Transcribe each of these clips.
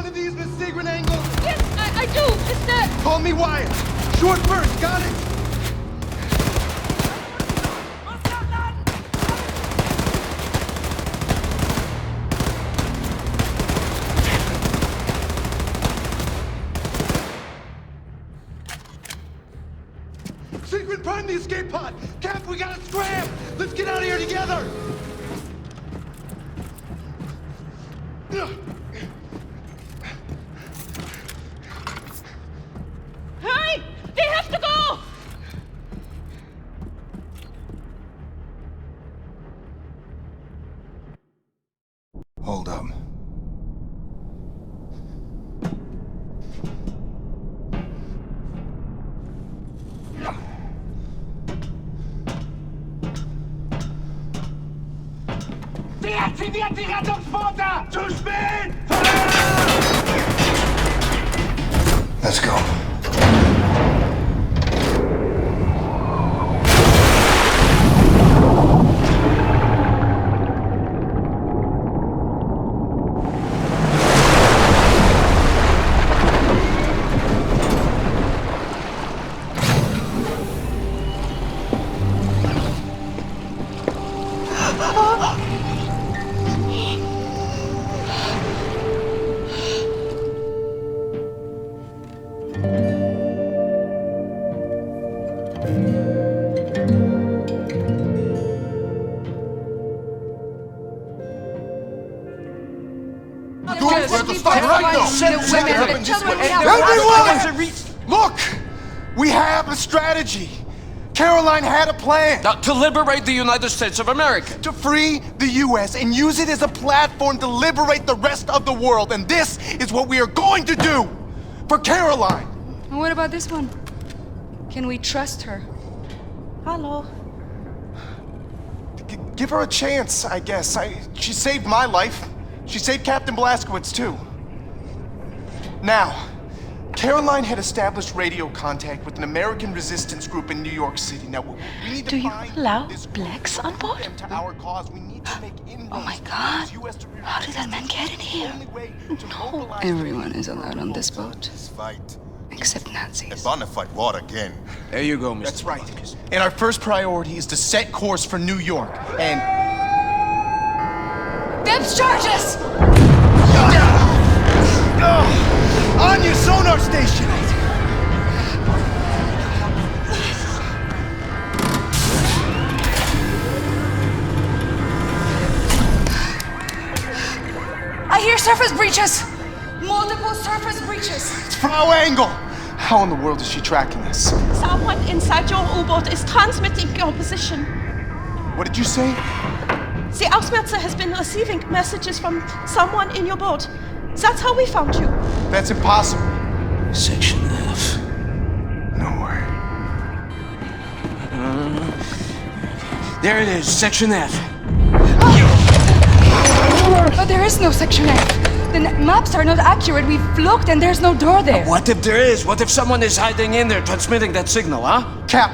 one of these, Miss Segrin Angle? Yes, I do. It's the... Call me Wyatt. Short burst, got it? Segrin, prime the escape pod. Cap, we gotta scram. Let's get out of here together. Hurry! They have to go! Hold up. Deaktiviert die Rettungsboote! Zu spät! Let's go. Look! We have a strategy. Caroline had a plan. To liberate the United States of America. To free the U.S. and use it as a platform to liberate the rest of the world. And this is what we are going to do for Caroline. And what about this one? Can we trust her? Hello. Give her a chance, I guess. She saved my life. She saved Captain Blazkowicz, too. Now, Caroline had established radio contact with an American resistance group in New York City. Now, we need to Do you find allow this group, blacks on board? them to our cause. We need to make inroads. Oh my God. How did that man get in here? No. Everyone is allowed on this boat. Fight. Except Nazis. Bonne fight war again. There you go, Mr. That's right. And our first priority is to set course for New York. And Depth charges! on your sonar station! I hear surface breaches! Multiple surface breaches! It's Frau Engel! How in the world is she tracking us? Someone inside your U-boat is transmitting your position. What did you say? The Ausmerzer has been receiving messages from someone in your boat. That's how we found you. That's impossible. Section F. No way. There it is, Section F. But there is no Section F. The maps are not accurate. We've looked and there's no door there. What if there is? What if someone is hiding in there transmitting that signal, huh? Cap,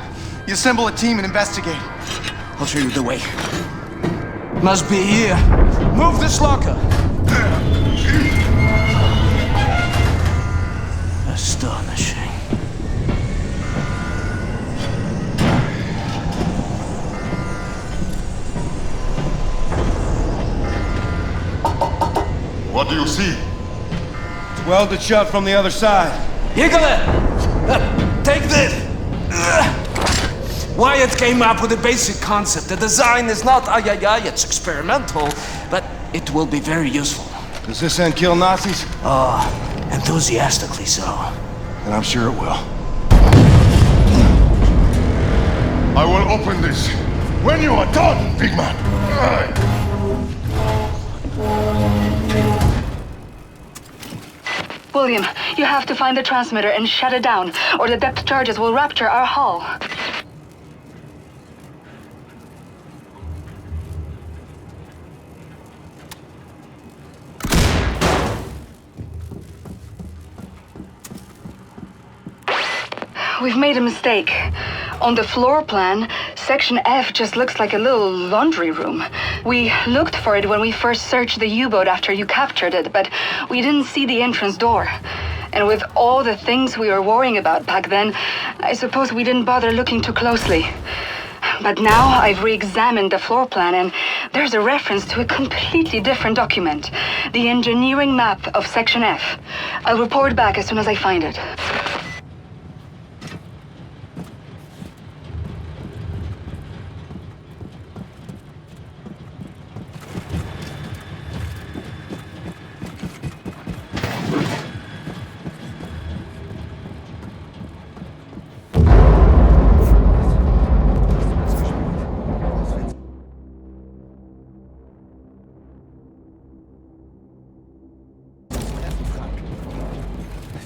you assemble a team and investigate. I'll show you the way. Must be here. Move this locker. Astonishing. What do you see? Welded shut from the other side. Higgle! Take this! Wyatt came up with a basic concept. The design is not it's experimental, but it will be very useful. Does this end kill Nazis? Oh, enthusiastically so. And I'm sure it will. I will open this when you are done, big man. William, you have to find the transmitter and shut it down, or the depth charges will rupture our hull. we've made a mistake. On the floor plan, Section F just looks like a little laundry room. We looked for it when we first searched the U-boat after you captured it, but we didn't see the entrance door. And with all the things we were worrying about back then, I suppose we didn't bother looking too closely. But now I've re-examined the floor plan and there's a reference to a completely different document. The engineering map of Section F. I'll report back as soon as I find it.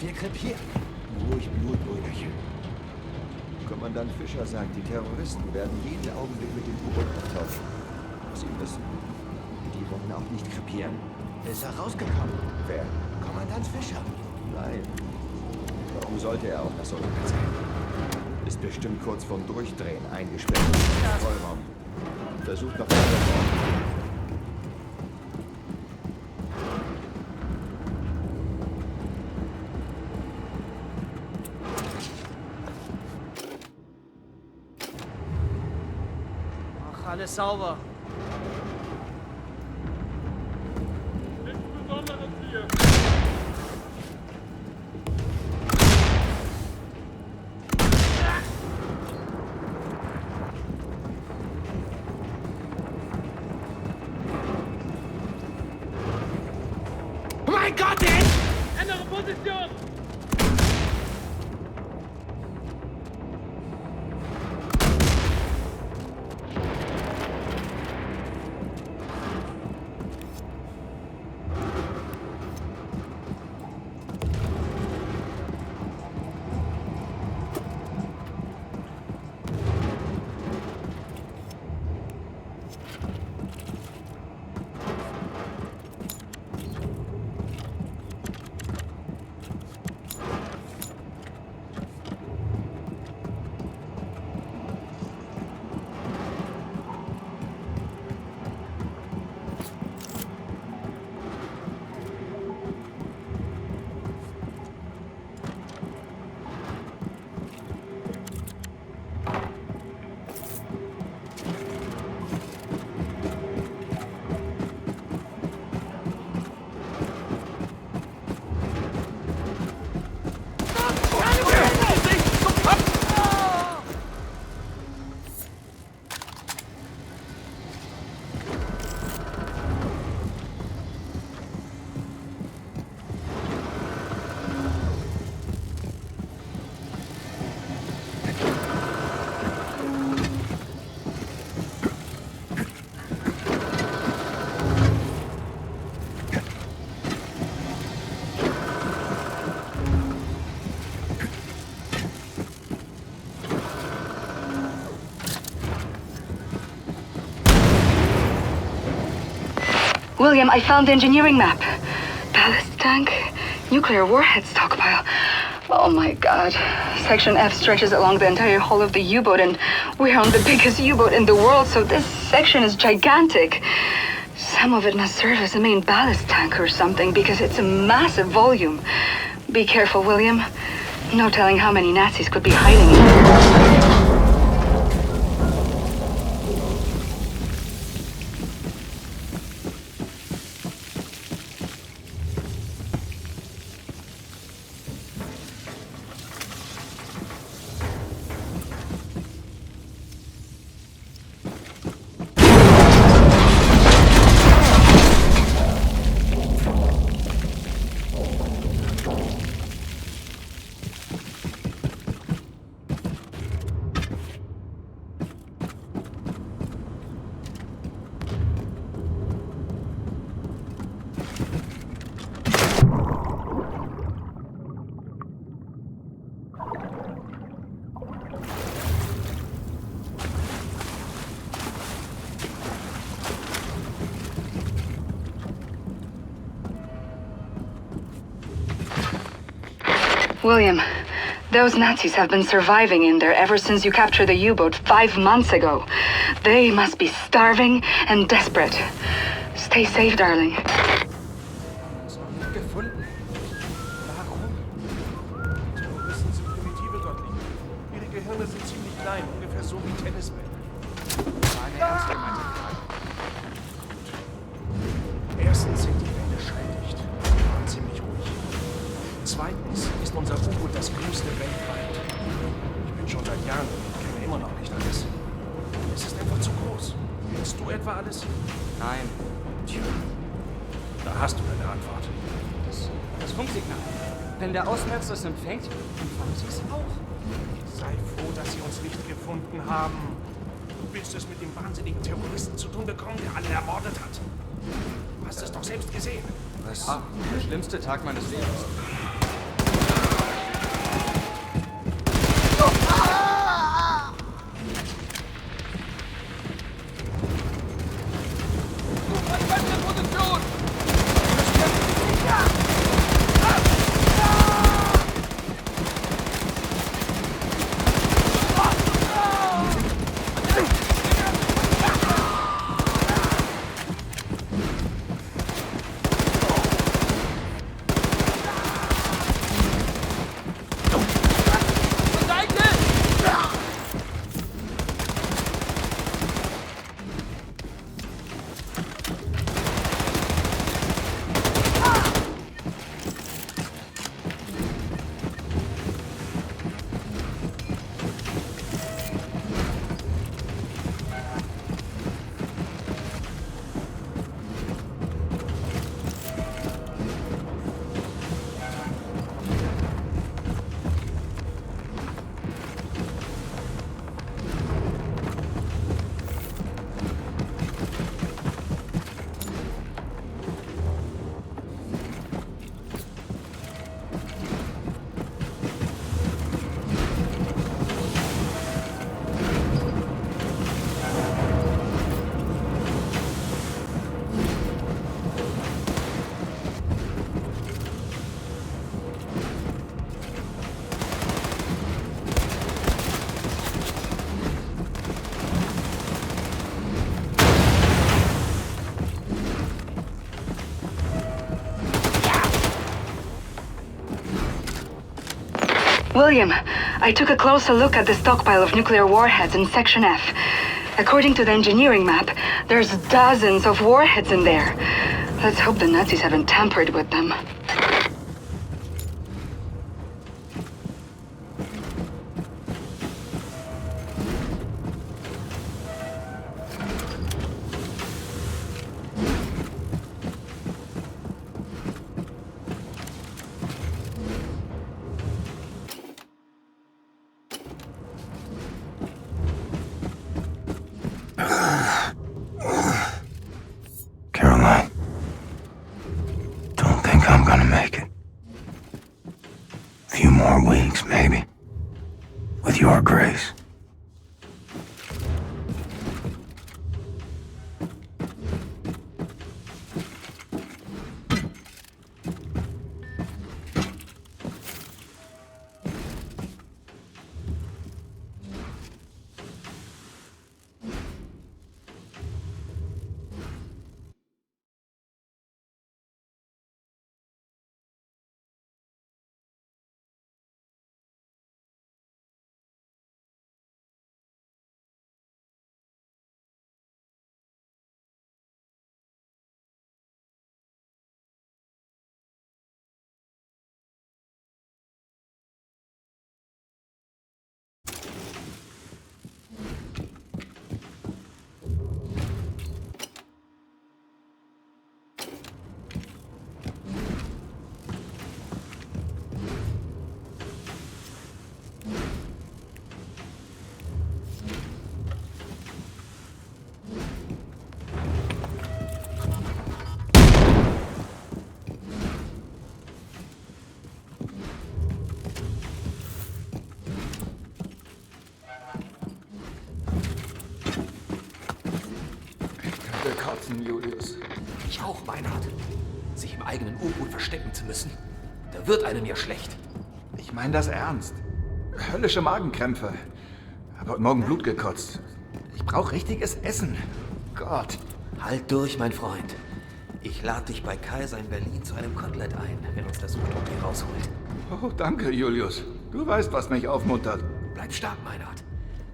Wir krepieren. Ruhig, Blutbrüderchen. Kommandant Fischer sagt, die Terroristen werden jeden Augenblick mit dem U-Boot auftauchen. Sie müssen. Die wollen auch nicht krepieren. Ist er rausgekommen? Wer? Kommandant Fischer. Nein. Warum sollte er auch das Unglück sein? Ist bestimmt kurz vorm Durchdrehen eingesperrt. Vollraum. Versucht noch einmal. Alles sauber. Mein Gott, ey! Ändere Position! William, I found the engineering map. Ballast tank, nuclear warhead stockpile. Oh my god. Section F stretches along the entire hull of the U-boat and we're on the biggest U-boat in the world, so this section is gigantic. Some of it must serve as a main ballast tank or something because it's a massive volume. Be careful, William. No telling how many Nazis could be hiding in here. William, Those Nazis have been surviving in there ever since you captured the U-boat 5 months ago. They must be starving and desperate. Stay safe, darling. Ist noch nicht gefunden. Warum? Die Terroristen sind primitive Göttlinge. Ihre Gehirne sind ziemlich klein, ungefähr so wie Tennisbälle. War eine ernst gemeinte Frage. Gut. Erstens sind die Wände schalldicht. Wir waren ziemlich ruhig. Zweitens ist unser U-Boot das größte weltweit. Ich bin schon seit Jahren und kenne immer noch nicht alles. Es ist einfach zu groß. Kennst du etwa alles? Nein. Tja, da hast du deine Antwort. Das Funksignal. Wenn der Ausmerzer es empfängt, empfangen sie es auch. Sei froh, dass sie uns nicht gefunden haben. Du willst es mit dem wahnsinnigen Terroristen zu tun bekommen, der alle ermordet hat. Du hast es doch selbst gesehen. Was? Der schlimmste Tag meines Lebens. William, I took a closer look at the stockpile of nuclear warheads in Section F. According to the engineering map, there's dozens of warheads in there. Let's hope the Nazis haven't tampered with them. Caroline, don't think I'm gonna make it. A few more weeks, maybe. With your grace. Julius. Ich auch, Meinhard. Sich im eigenen U-Boot verstecken zu müssen. Da wird einem ja schlecht. Ich meine das ernst. höllische Magenkrämpfe. Hab heute Morgen Blut gekotzt. Ich brauche richtiges Essen. Gott. Halt durch, mein Freund. Ich lade dich bei Kaiser in Berlin zu einem Kotelett ein, wenn uns das Suchtrupp hier rausholt. Oh, danke, Julius. Du weißt, was mich aufmuntert. Bleib stark, Meinhard.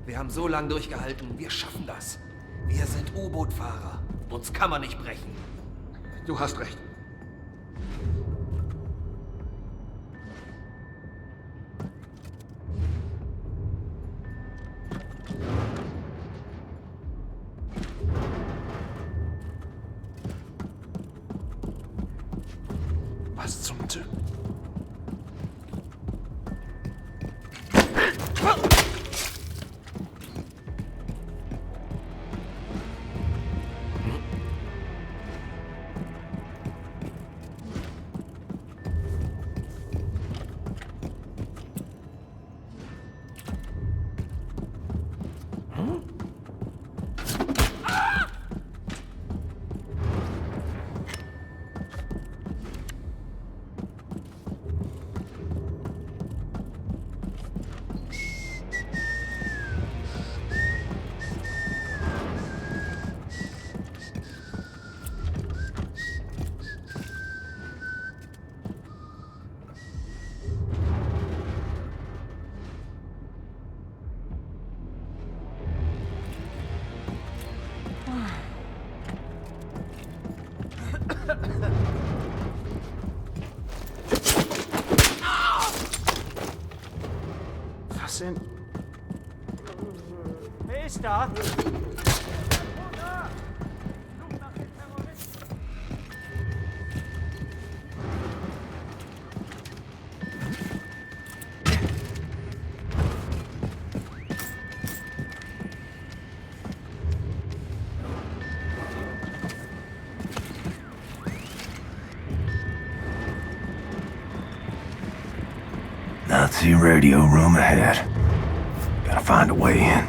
Wir haben so lange durchgehalten. Wir schaffen das. Wir sind U-Boot-Fahrer. Uns kann man nicht brechen. Du hast recht. Was zum Teufel? Was denn? Wer ist da? Nazi radio room ahead. Gotta find a way in.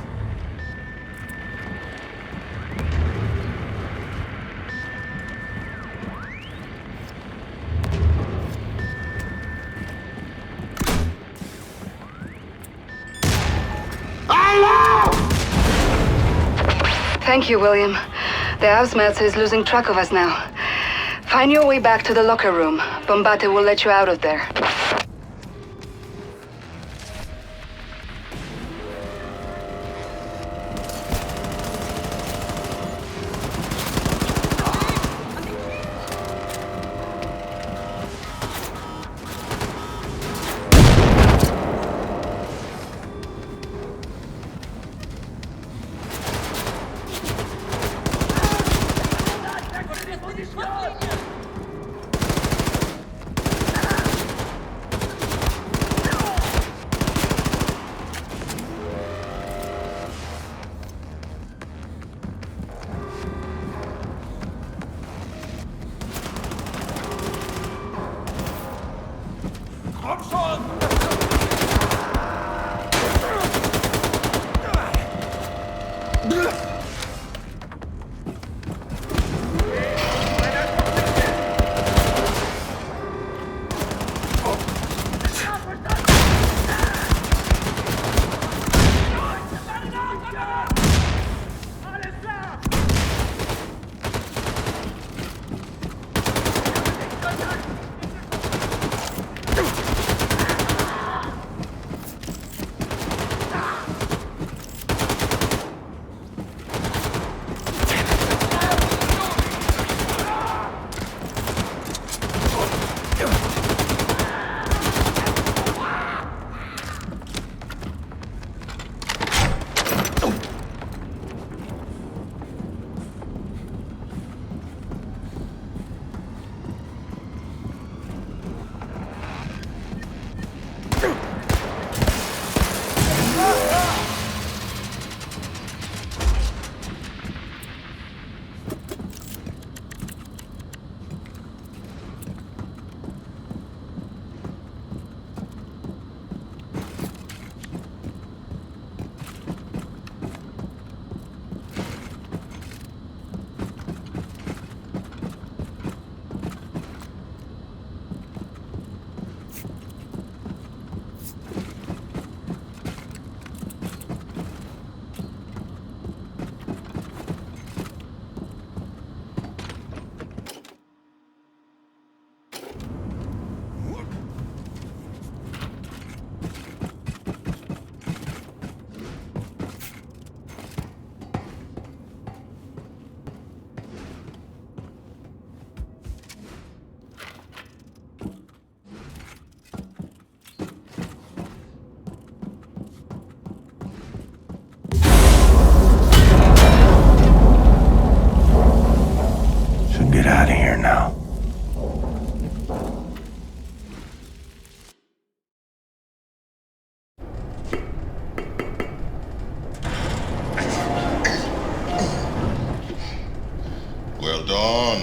Thank you, William. The Ausmetz is losing track of us now. Find your way back to the locker room. Bombate will let you out of there.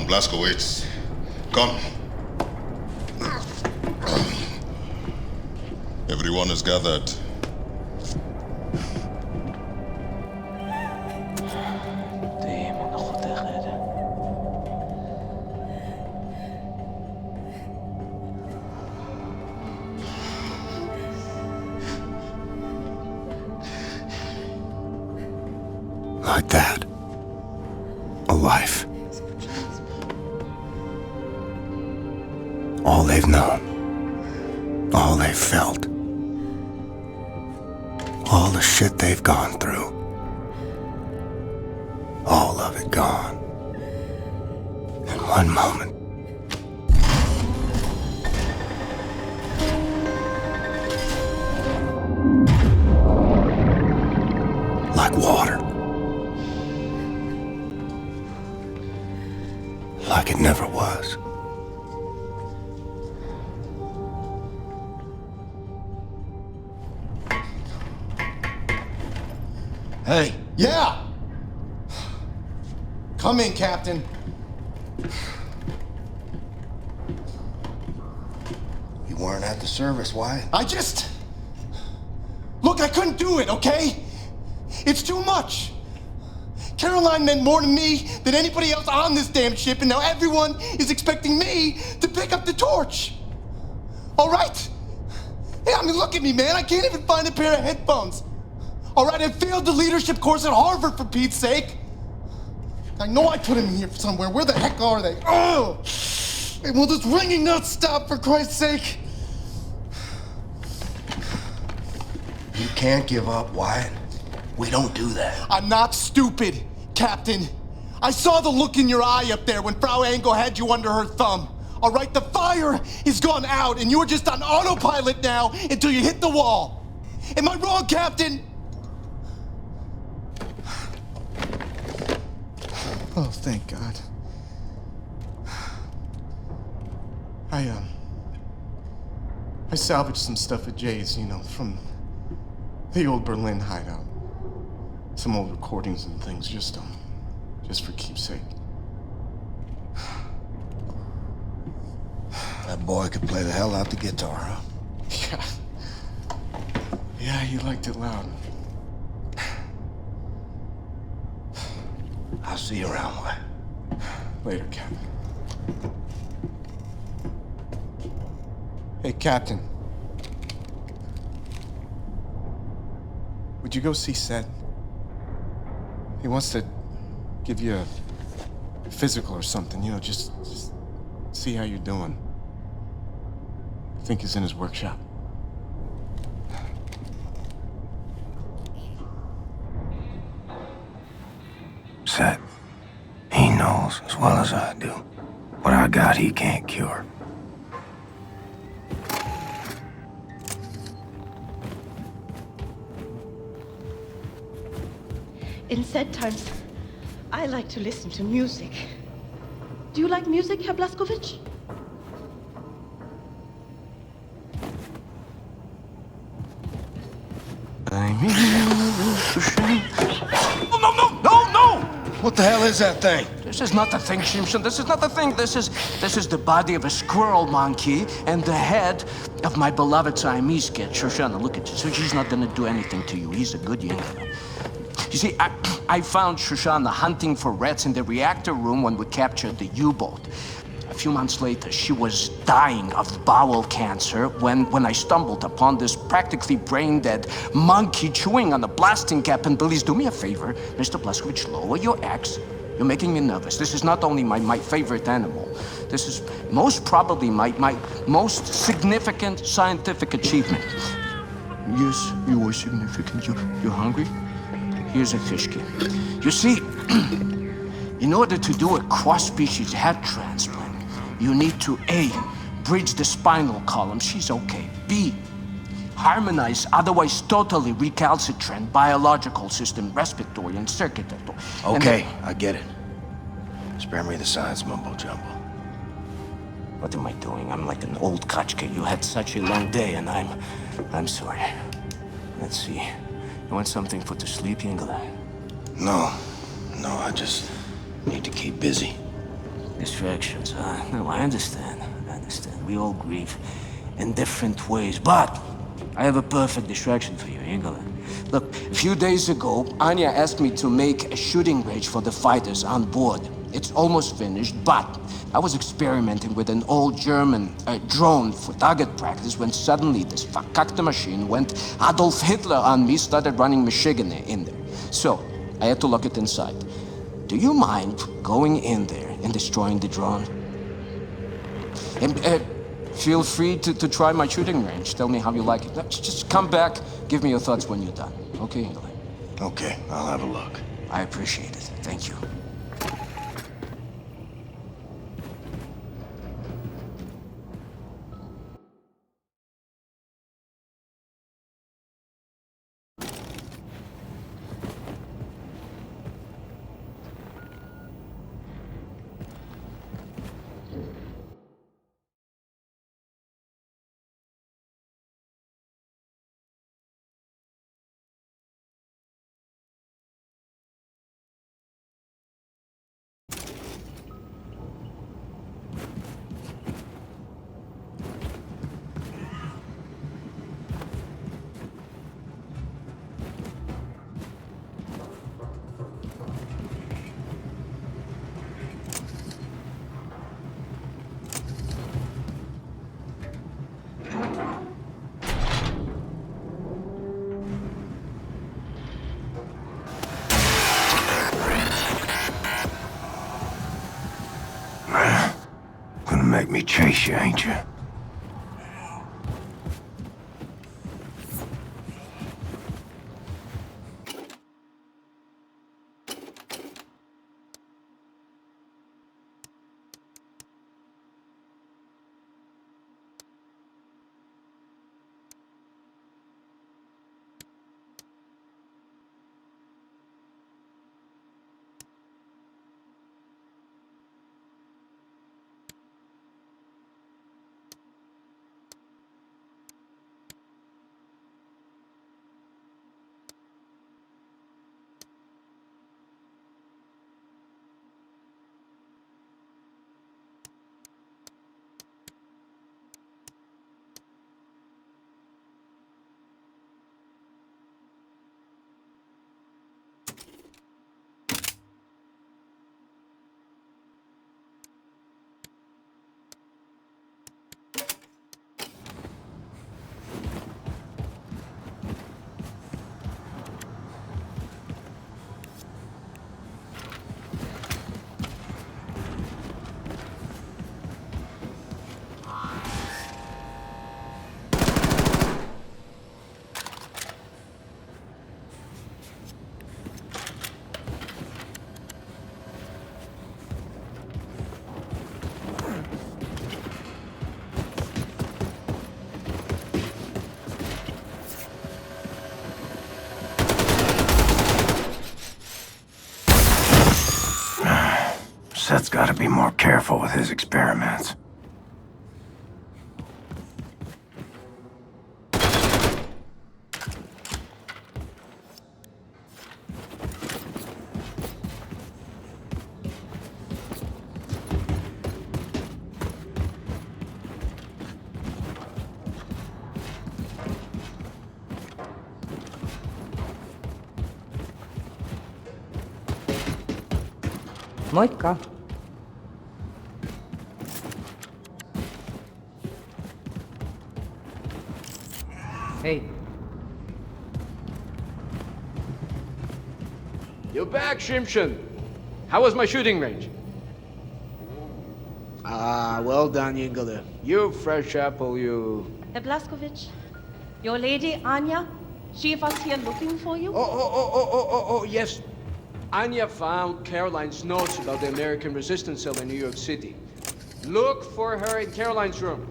on, Blazkowicz. Come. Everyone is gathered. Like that. A life. All they've known. All they've felt. All the shit they've gone through. All of it gone. In one moment. Like water. Like it never was. Hey. Yeah! Come in, Captain. You weren't at the service, why? Look, I couldn't do it, okay? It's too much. Caroline meant more to me than anybody else on this damn ship, and now everyone is expecting me to pick up the torch. All right? Hey, I mean, look at me, man. I can't even find a pair of headphones. All right, I failed the leadership course at Harvard, for Pete's sake. I know I put them here somewhere. Where the heck are they? Oh! Hey, will this ringing not stop, for Christ's sake? You can't give up, Wyatt. We don't do that. I'm not stupid, Captain. I saw the look in your eye up there when Frau Engel had you under her thumb. All right, the fire is gone out, and you're just on autopilot now until you hit the wall. Am I wrong, Captain? Oh, thank God. I salvaged some stuff at Jay's, you know, from the old Berlin hideout. Some old recordings and things, just for keepsake. That boy could play the hell out the guitar, huh? Yeah. Yeah, he liked it loud. I'll see you around, Wyatt. Later, Captain. Hey, Captain. Would you go see Seth? He wants to give you a physical or something, you know, just see how you're doing. I think he's in his workshop. Seth, he knows as well as I do. What I got, he can't cure. In sad times, I like to listen to music. Do you like music, Herr Blazkowicz? No! What the hell is that thing? This is not the thing, Simpson. This is not the thing. This is the body of a squirrel monkey and the head of my beloved Siamese kid. Shoshana, look at you. So she's not gonna do anything to you. He's a good young man. You see, I found Shoshana hunting for rats in the reactor room when we captured the U-boat. A few months later, she was dying of bowel cancer when I stumbled upon this practically brain-dead monkey chewing on a blasting cap. And please do me a favor, Mr. Blazkowicz, lower your axe. You're making me nervous. This is not only my favorite animal. This is most probably my most significant scientific achievement. Yes, you are significant. You're hungry? Here's a fish kid. You see, in order to do a cross-species head transplant, you need to A, bridge the spinal column, she's okay. B, harmonize otherwise totally recalcitrant biological system, respiratory and circulatory. Okay, I get it. Spare me the science mumbo-jumbo. What am I doing? I'm like an old kachka. You had such a long day and I'm sorry. Let's see. You want something for to sleep, Yingler? No, I just need to keep busy. Distractions, huh? No, I understand. We all grieve in different ways, but I have a perfect distraction for you, Ingela. Look, a few days ago, Anya asked me to make a shooting range for the fighters on board. It's almost finished, but I was experimenting with an old German drone for target practice when suddenly this verkackte machine went Adolf Hitler on me, started running Michigan in there. So, I had to lock it inside. Do you mind going in there and destroying the drone? And feel free to try my shooting range. Tell me how you like it. Just come back, give me your thoughts when you're done. Okay, Ingela? Okay, I'll have a look. I appreciate it. Thank you. Gonna make me chase you, ain't you? Seth's gotta be more careful with his experiments. Moika. Hey. You're back, Shimshon. How was my shooting range? Ah, well done, Ingela. You fresh apple, you. Herr Blaskowitz, your lady Anya, she was here looking for you. Oh, yes. Anya found Caroline's notes about the American resistance cell in New York City. Look for her in Caroline's room.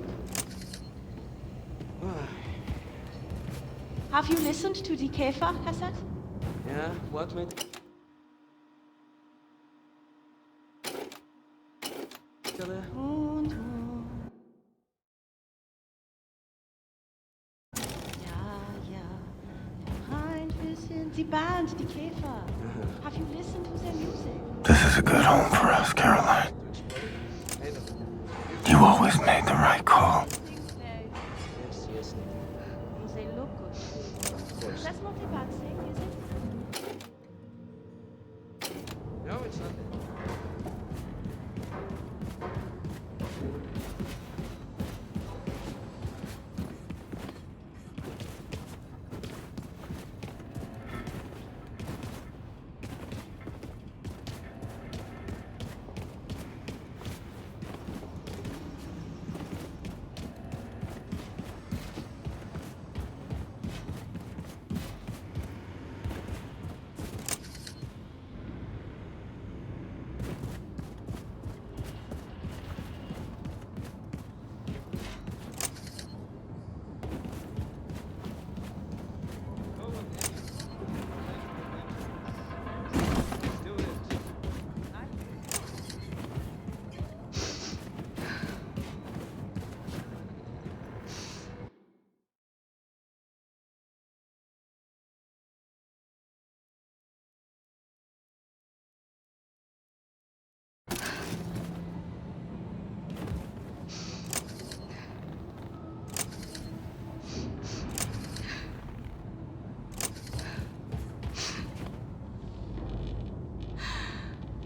Have you listened to the Käfer cassette? Yeah, what, mate? The band, the Käfer. Have you listened to their music? This is a good home for us, Caroline. always made the right call. They look good. That's not a bad thing, is it? No, it's not.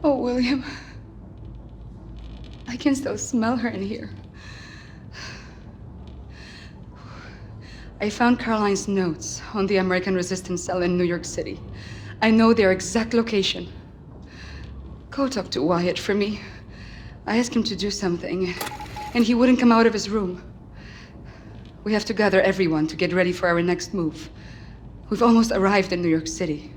Oh, William. I can still smell her in here. I found Caroline's notes on the American resistance cell in New York City. I know their exact location. Go talk to Wyatt for me. I asked him to do something, and he wouldn't come out of his room. We have to gather everyone to get ready for our next move. We've almost arrived in New York City.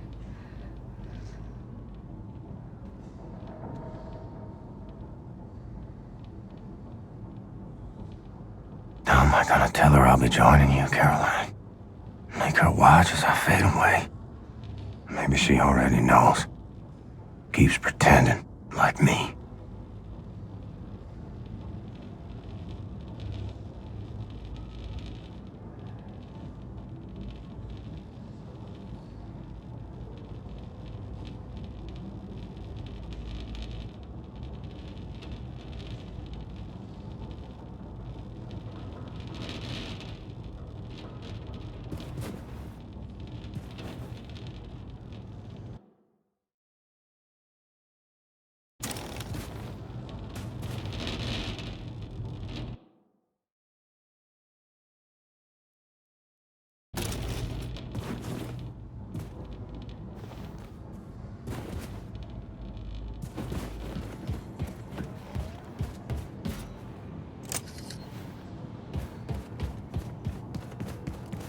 How am I gonna tell her I'll be joining you, Caroline? Make her watch as I fade away. Maybe she already knows. Keeps pretending, like me.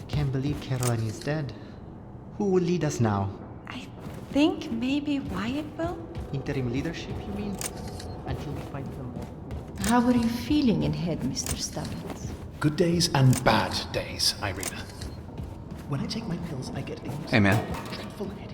Can't believe Caroline is dead. Who will lead us now? I think maybe Wyatt will? Interim leadership, you mean? Until we find them all. How are you feeling in head, Mr. Stubbins? Good days and bad days, Irina. When I take my pills, I get a Hey, man. dreadful headache.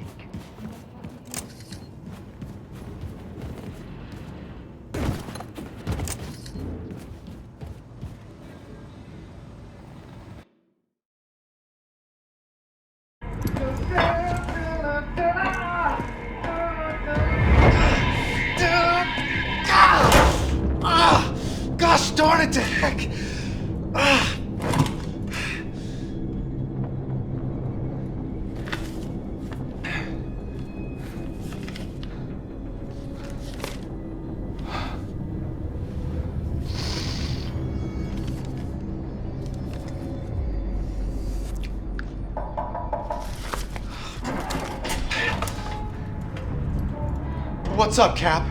Gosh darn it to heck! What's up, Cap?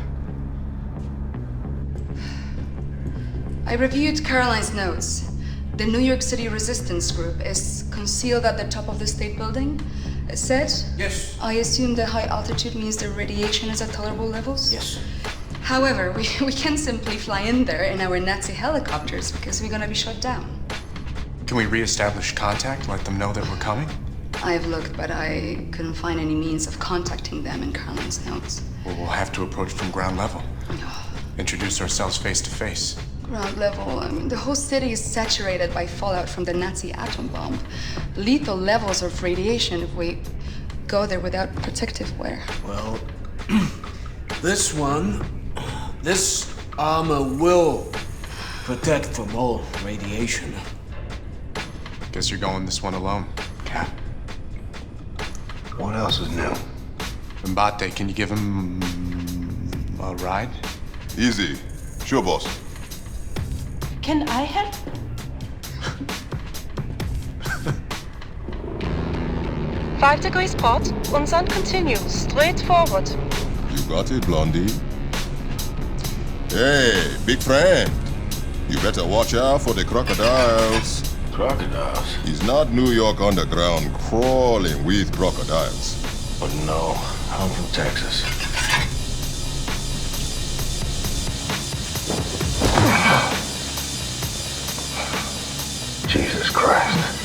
I reviewed Caroline's notes. The New York City resistance group is concealed at the top of the state building. It said? Yes. I assume the high altitude means the radiation is at tolerable levels? Yes. However, we can't simply fly in there in our Nazi helicopters because we're gonna be shot down. Can we reestablish contact? Let them know that we're coming? I've looked, but I couldn't find any means of contacting them in Caroline's notes. Well, we'll have to approach from ground level. Introduce ourselves face to face. Ground level, I mean, the whole city is saturated by fallout from the Nazi atom bomb. Lethal levels of radiation if we go there without protective wear. Well, this armor will Protect from all radiation. Guess you're going this one alone, Cap. What else is new? Mbate, can you give him a ride? Easy. Sure, boss. Can I help? Five degrees port, and then continue straight forward. You got it, Blondie. Hey, big friend. You better watch out for the crocodiles. Crocodiles? It's not New York underground crawling with crocodiles. But no, I'm from Texas. Jesus Christ.